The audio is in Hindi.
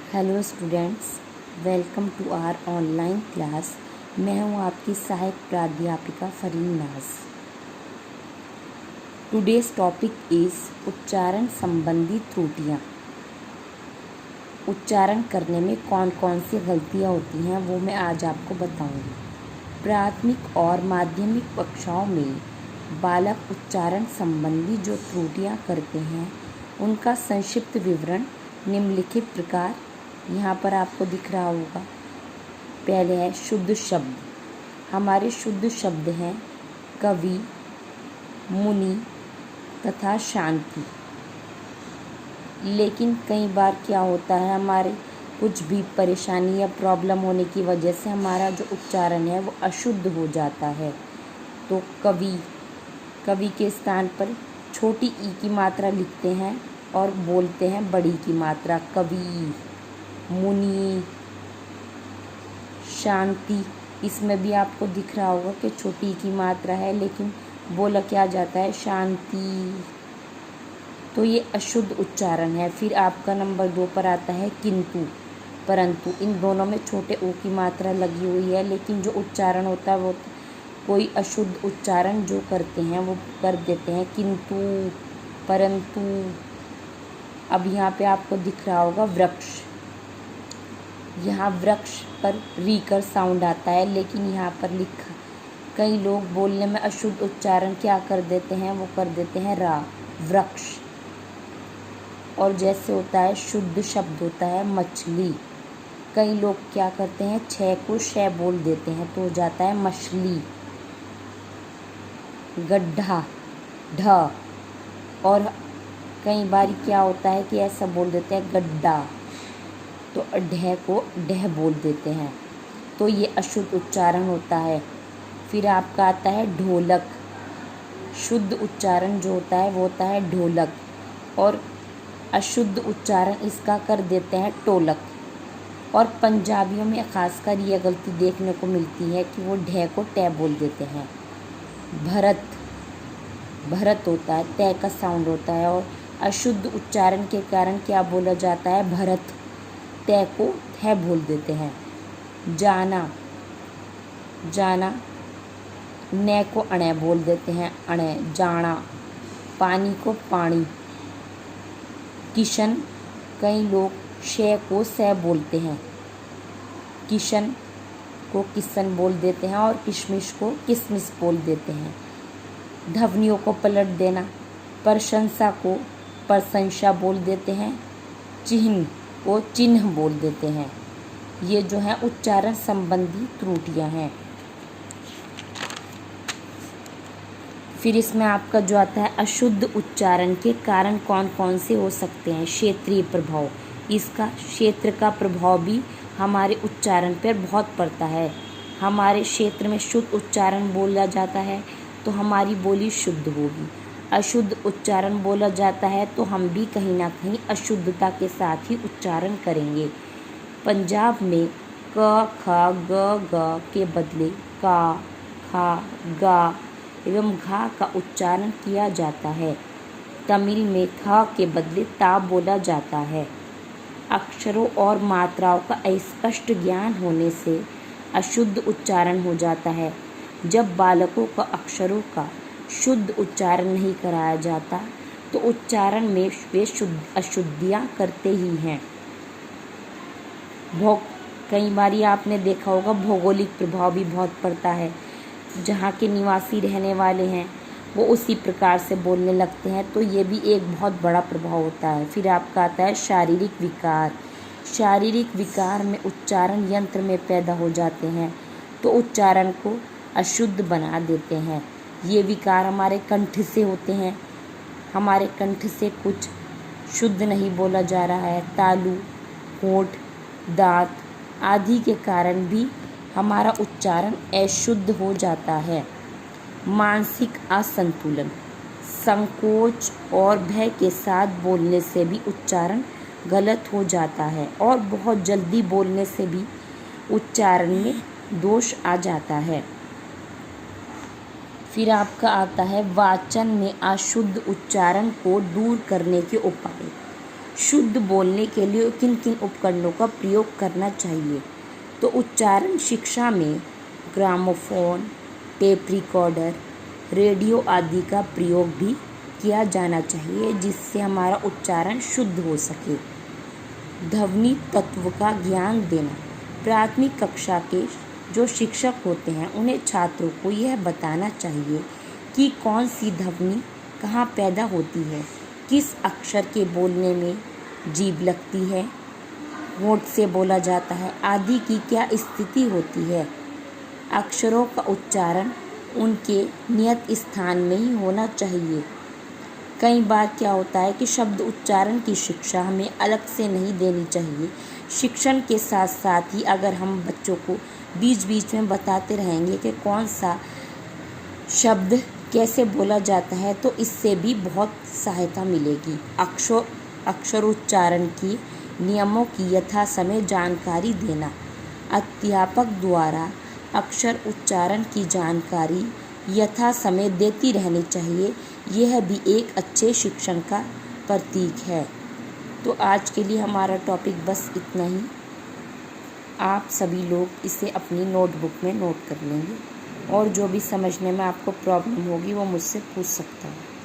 Hello students, welcome to our online class. मैं हूं आपकी सहायक प्राध्यापिका फरीन नाज। टुडेज टॉपिक इज़ उच्चारण संबंधी त्रुटियां। उच्चारण करने में कौन कौन सी गलतियां होती हैं वो मैं आज आपको बताऊंगी। प्राथमिक और माध्यमिक कक्षाओं में बालक उच्चारण संबंधी जो त्रुटियां करते हैं उनका संक्षिप्त विवरण निम्नलिखित प्रकार यहाँ पर आपको दिख रहा होगा। पहले है शुद्ध शब्द। हमारे शुद्ध शब्द हैं कवि, मुनि तथा शांति। लेकिन कई बार क्या होता है, हमारे कुछ भी परेशानी या प्रॉब्लम होने की वजह से हमारा जो उच्चारण है वो अशुद्ध हो जाता है। तो कवि के स्थान पर छोटी ई की मात्रा लिखते हैं और बोलते हैं बड़ी की मात्रा कवि। मुनि, शांति, इसमें भी आपको दिख रहा होगा कि छोटी की मात्रा है लेकिन बोला क्या जाता है शांति। तो ये अशुद्ध उच्चारण है। फिर आपका नंबर 2 पर आता है किंतु, परंतु। इन दोनों में छोटे ओ की मात्रा लगी हुई है लेकिन जो उच्चारण होता है वो कोई अशुद्ध उच्चारण जो करते हैं वो कर देते हैं किंतु, परंतु। अब यहाँ पे आपको दिख रहा होगा वृक्ष। यहाँ वृक्ष पर रीकर साउंड आता है लेकिन यहाँ पर लिखा, कई लोग बोलने में अशुद्ध उच्चारण क्या कर देते हैं, वो कर देते हैं रा, वृक्ष। और जैसे होता है शुद्ध शब्द होता है मछली, कई लोग क्या करते हैं छ को श बोल देते हैं तो हो जाता है मछली। गड्ढा, ढ। और कई बार क्या होता है कि ऐसा बोल देते हैं गड्ढा, तो ढह को ढह बोल देते हैं, तो ये अशुद्ध उच्चारण होता है। फिर आपका आता है ढोलक। शुद्ध उच्चारण जो होता है वो होता है ढोलक और अशुद्ध उच्चारण इसका कर देते हैं टोलक। और पंजाबियों में खासकर यह गलती देखने को मिलती है कि वो ढह को टे बोल देते हैं। भरत होता है, तय का साउंड होता है और अशुद्ध उच्चारण के कारण क्या बोला जाता है भरत, तय को थ बोल देते हैं। जाना, न को अणे बोल देते हैं अणे, जाना। पानी को पानी। किशन, कई लोग श को स बोलते हैं, किशन को किसन बोल देते हैं और किशमिश को किसमिस बोल देते हैं। ध्वनियों को पलट देना, प्रशंसा को प्रशंसा बोल देते हैं, चिन्ह को चिन्ह बोल देते हैं। ये जो है उच्चारण संबंधी त्रुटियां हैं। फिर इसमें आपका जो आता है अशुद्ध उच्चारण के कारण कौन कौन से हो सकते हैं। क्षेत्रीय प्रभाव, इसका क्षेत्र का प्रभाव भी हमारे उच्चारण पर बहुत पड़ता है। हमारे क्षेत्र में शुद्ध उच्चारण बोला जाता है तो हमारी बोली शुद्ध होगी। अशुद्ध उच्चारण बोला जाता है तो हम भी कहीं ना कहीं अशुद्धता के साथ ही उच्चारण करेंगे। पंजाब में क, ख, ग, ग के बदले का, खा, गा एवं घा का उच्चारण किया जाता है। तमिल में था के बदले ता बोला जाता है। अक्षरों और मात्राओं का अस्पष्ट ज्ञान होने से अशुद्ध उच्चारण हो जाता है। जब बालकों का अक्षरों का शुद्ध उच्चारण नहीं कराया जाता तो उच्चारण में वे अशुद्धियाँ करते ही हैं। कई बारी आपने देखा होगा भौगोलिक प्रभाव भी बहुत पड़ता है। जहाँ के निवासी रहने वाले हैं वो उसी प्रकार से बोलने लगते हैं तो ये भी एक बहुत बड़ा प्रभाव होता है। फिर आपका आता है शारीरिक विकार। शारीरिक विकार में उच्चारण यंत्र में पैदा हो जाते हैं तो उच्चारण को अशुद्ध बना देते हैं। ये विकार हमारे कंठ से होते हैं, हमारे कंठ से कुछ शुद्ध नहीं बोला जा रहा है। तालु, होंठ, दांत आदि के कारण भी हमारा उच्चारण अशुद्ध हो जाता है। मानसिक असंतुलन, संकोच और भय के साथ बोलने से भी उच्चारण गलत हो जाता है और बहुत जल्दी बोलने से भी उच्चारण में दोष आ जाता है। फिर आपका आता है वाचन में अशुद्ध उच्चारण को दूर करने के उपाय। शुद्ध बोलने के लिए किन किन उपकरणों का प्रयोग करना चाहिए? तो उच्चारण शिक्षा में ग्रामोफोन, टेप रिकॉर्डर, रेडियो आदि का प्रयोग भी किया जाना चाहिए, जिससे हमारा उच्चारण शुद्ध हो सके। ध्वनि तत्व का ज्ञान देना। प्राथमिक कक्षा के जो शिक्षक होते हैं उन्हें छात्रों को यह बताना चाहिए कि कौन सी ध्वनि कहाँ पैदा होती है, किस अक्षर के बोलने में जीभ लगती है, होंठ से बोला जाता है आदि की क्या स्थिति होती है। अक्षरों का उच्चारण उनके नियत स्थान में ही होना चाहिए। कई बार क्या होता है कि शब्द उच्चारण की शिक्षा हमें अलग से नहीं देनी चाहिए। शिक्षण के साथ साथ ही अगर हम बच्चों को बीच बीच में बताते रहेंगे कि कौन सा शब्द कैसे बोला जाता है, तो इससे भी बहुत सहायता मिलेगी। अक्षरोच्चारण की नियमों की यथा समय जानकारी देना। अध्यापक द्वारा अक्षर उच्चारण की जानकारी यथा समय देती रहनी चाहिए। यह भी एक अच्छे शिक्षण का प्रतीक है। तो आज के लिए हमारा टॉपिक बस इतना ही। आप सभी लोग इसे अपनी नोटबुक में नोट कर लेंगे और जो भी समझने में आपको प्रॉब्लम होगी वो मुझसे पूछ सकता है।